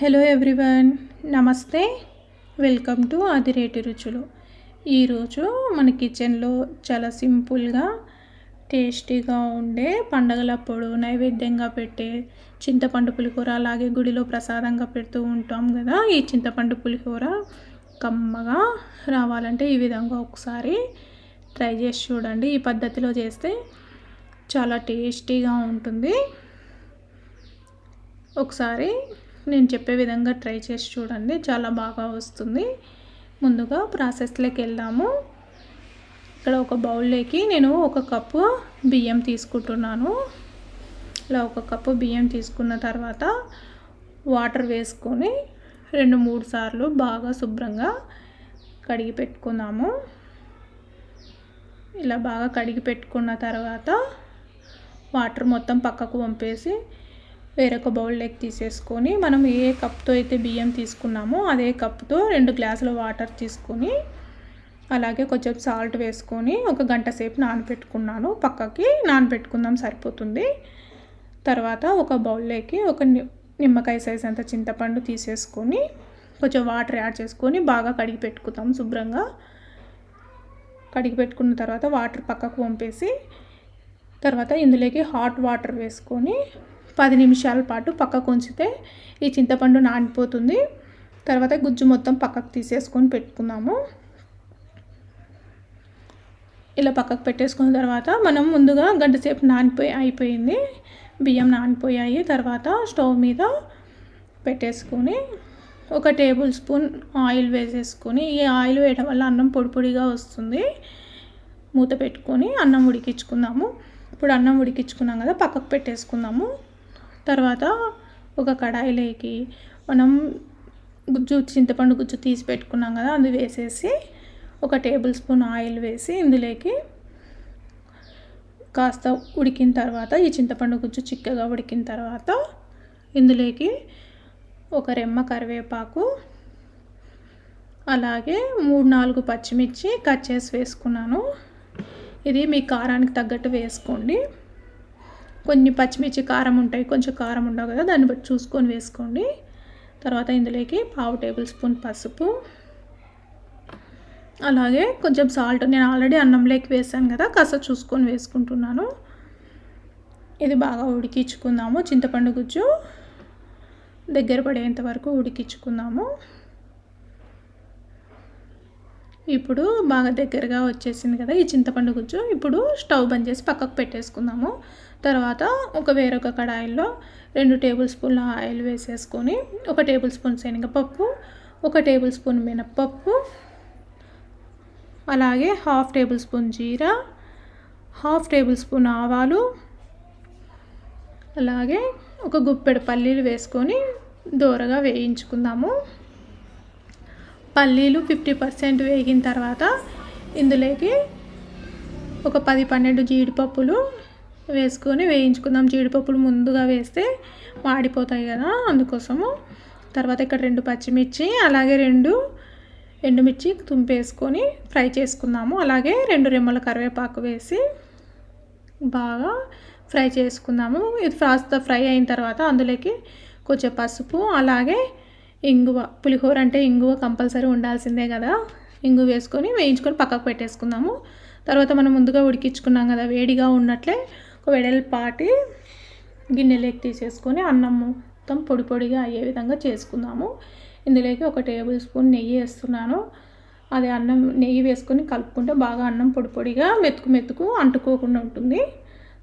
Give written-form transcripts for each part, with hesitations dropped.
Hello everyone, నమస్తే. Welcome to ఆదిరేటి రుచులు. ఈరోజు మన కిచెన్లో చాలా సింపుల్గా టేస్టీగా ఉండే పండగలప్పుడు నైవేద్యంగా పెట్టే చింతపండు పులిహోర, అలాగే గుడిలో ప్రసాదంగా పెడుతూ ఉంటాం కదా. ఈ చింతపండు పులిహోర కమ్మగా రావాలంటే ఈ విధంగా ఒకసారి ట్రై చేసి చూడండి. ఈ పద్ధతిలో చేస్తే చాలా టేస్టీగా ఉంటుంది. ఒకసారి నేను చెప్పే విధంగా ట్రై చేసి చూడండి, చాలా బాగా వస్తుంది. ముందుగా ప్రాసెస్లోకి వెళ్దాము. ఇక్కడ ఒక బౌల్లోకి నేను 1 కప్పు బియ్యం తీసుకుంటున్నాను. ఇలా 1 కప్పు బియ్యం తీసుకున్న తర్వాత వాటర్ వేసుకొని 2-3 సార్లు బాగా శుభ్రంగా కడిగి పెట్టుకుందాము. ఇలా బాగా కడిగి పెట్టుకున్న తర్వాత వాటర్ మొత్తం పక్కకు వంపేసి వేరొక బౌల్లోకి తీసేసుకొని మనం ఏ కప్తో అయితే బియ్యం తీసుకున్నామో అదే కప్తో 2 గ్లాసుల వాటర్ తీసుకొని అలాగే కొంచెం సాల్ట్ వేసుకొని 1 గంట సేపు నానబెట్టుకున్నాను. పక్కకి నానబెట్టుకుందాం, సరిపోతుంది. తర్వాత ఒక బౌల్లోకి 1 నిమ్మకాయ సైజ్ అంత చింతపండు తీసేసుకొని కొంచెం వాటర్ యాడ్ చేసుకొని బాగా కడిగి పెట్టుకుందాం. శుభ్రంగా కడిగి పెట్టుకున్న తర్వాత వాటర్ పక్కకు వంపేసి తర్వాత ఇందులోకి హాట్ వాటర్ వేసుకొని 10 నిమిషాల పాటు పక్కకు ఉంచితే ఈ చింతపండు నానిపోతుంది. తర్వాత గుజ్జు మొత్తం పక్కకు తీసేసుకొని పెట్టుకుందాము. ఇలా పక్కకు పెట్టేసుకున్న తర్వాత మనం ముందుగా గంట సేపు అయిపోయింది, బియ్యం నానిపోయాయి. తర్వాత స్టవ్ మీద పెట్టేసుకొని 1 టేబుల్ స్పూన్ ఆయిల్ వేసేసుకొని, ఈ ఆయిల్ వేయడం వల్ల అన్నం పొడి పొడిగా వస్తుంది. మూత పెట్టుకొని అన్నం ఉడికించుకుందాము. ఇప్పుడు అన్నం ఉడికించుకున్నాం కదా, పక్కకు పెట్టేసుకుందాము. తర్వాత ఒక కడాయిలోకి మనం చింతపండు గుజ్జు తీసి పెట్టుకున్నాం కదా, అది వేసేసి 1 టేబుల్ స్పూన్ ఆయిల్ వేసి ఇందులోకి కాస్త ఉడికిన తర్వాత ఈ చింతపండు గుజ్జు చిక్కగా ఉడికిన తర్వాత ఇందులోకి 1 రెమ్మ కరివేపాకు, అలాగే 3-4 పచ్చిమిర్చి కట్ చేసి వేసుకున్నాను. ఇది మీ కారానికి తగ్గట్టు వేసుకోండి. కొన్ని పచ్చిమిర్చి కారం ఉంటాయి, కొంచెం కారం ఉండవు కదా, దాన్ని బట్టి చూసుకొని వేసుకోండి. తర్వాత ఇందులోకి 1/2 టేబుల్ స్పూన్ పసుపు, అలాగే కొంచెం సాల్ట్. నేను ఆల్రెడీ అన్నంలోకి వేసాను కదా, కాస్త చూసుకొని వేసుకుంటున్నాను. ఇది బాగా ఉడికించుకుందాము. చింతపండు గుజ్జు దగ్గర పడేంత వరకు ఉడికించుకుందాము. ఇప్పుడు బాగా దగ్గరగా వచ్చేసింది కదా ఈ చింతపండు గుజ్జు. ఇప్పుడు స్టవ్ బంద్ చేసి పక్కకు పెట్టేసుకుందాము. తర్వాత వేరొక కడాయిలో 2 టేబుల్ స్పూన్ల ఆయిల్ వేసేసుకొని 1 టేబుల్ స్పూన్ శనగపప్పు, 1 టేబుల్ స్పూన్ మినప్పప్పు, అలాగే 1/2 టేబుల్ స్పూన్ జీరా, 1/2 టేబుల్ స్పూన్ ఆవాలు, అలాగే 1 గుప్పెడు పల్లీలు వేసుకొని దోరగా వేయించుకుందాము. పల్లీలు 50% వేగిన తర్వాత ఇందులోకి 10-12 జీడిపప్పులు వేసుకొని వేయించుకుందాం. జీడిపప్పులు ముందుగా వేస్తే మాడిపోతాయి కదా, అందుకోసము. తర్వాత ఇక్కడ 2 పచ్చిమిర్చి, అలాగే 2 ఎండుమిర్చి తుంపేసుకొని ఫ్రై చేసుకుందాము. అలాగే 2 రెమ్మల కరివేపాకు వేసి బాగా ఫ్రై చేసుకుందాము. ఇది కాస్త ఫ్రై అయిన తర్వాత అందులోకి కొంచెం పసుపు, అలాగే ఇంగువ. పులిహోర అంటే ఇంగువ కంపల్సరీ ఉండాల్సిందే కదా. ఇంగువ వేసుకొని వేయించుకొని పక్కకు పెట్టేసుకుందాము. తర్వాత మనం ముందుగా ఉడికించుకున్నాం కదా, వేడిగా ఉన్నట్లే ఒక వెడల్పాటి గిన్నెలోకి తీసేసుకొని అన్నం మొత్తం పొడి పొడిగా అయ్యే విధంగా చేసుకుందాము. ఇందులోకి 1 టేబుల్ స్పూన్ నెయ్యి వేస్తున్నాను. అది అన్నం నెయ్యి వేసుకొని కలుపుకుంటే బాగా అన్నం పొడి పొడిగా మెతుకు అంటుకోకుండా ఉంటుంది.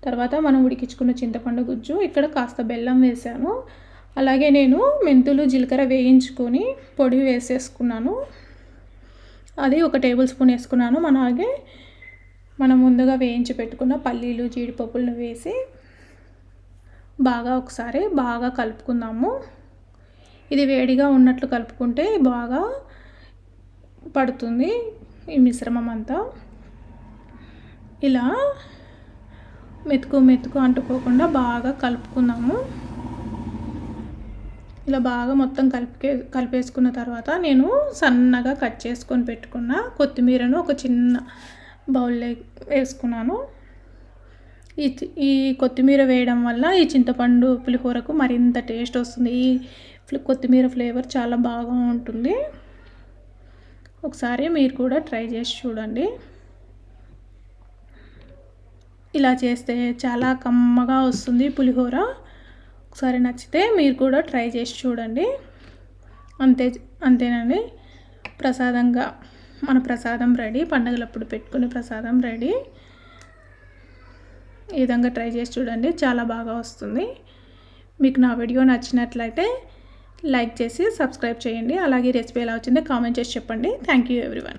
తర్వాత మనం ఉడికించుకున్న చింతపండు గుజ్జు, ఇక్కడ కాస్త బెల్లం వేసాను. అలాగే నేను మెంతులు, జీలకర్ర వేయించుకొని పొడి వేసేసుకున్నాను. అది 1 టేబుల్ స్పూన్ వేసుకున్నాను. అలాగే మనం ముందుగా వేయించి పెట్టుకున్న పల్లీలు, జీడిపప్పులను వేసి బాగా ఒకసారి బాగా కలుపుకుందాము. ఇది వేడిగా ఉన్నట్లు కలుపుకుంటే బాగా పడుతుంది ఈ మిశ్రమం అంతా. ఇలా మెతుకు అంటుకోకుండా బాగా కలుపుకుందాము. ఇలా బాగా మొత్తం కలిపేసుకున్న తర్వాత నేను సన్నగా కట్ చేసుకొని పెట్టుకున్న కొత్తిమీరను ఒక చిన్న బౌల్లో వేసుకున్నాను. ఈ కొత్తిమీర వేయడం వల్ల ఈ చింతపండు పులిహోరకు మరింత టేస్ట్ వస్తుంది. ఈ కొత్తిమీర ఫ్లేవర్ చాలా బాగా ఉంటుంది. ఒకసారి మీరు కూడా ట్రై చేసి చూడండి. ఇలా చేస్తే చాలా కమ్మగా వస్తుంది పులిహోర. ఒకసారి నచ్చితే మీరు కూడా ట్రై చేసి చూడండి. అంతేనండి, ప్రసాదంగా మన ప్రసాదం రెడీ. పండగలప్పుడు పెట్టుకునే ప్రసాదం రెడీ. ఈ విధంగా ట్రై చేసి చూడండి, చాలా బాగా వస్తుంది. మీకు నా వీడియో నచ్చినట్లయితే లైక్ చేసి సబ్స్క్రైబ్ చేయండి. అలాగే రెసిపీ ఎలా వచ్చిందో కామెంట్ చేసి చెప్పండి. Thank you everyone.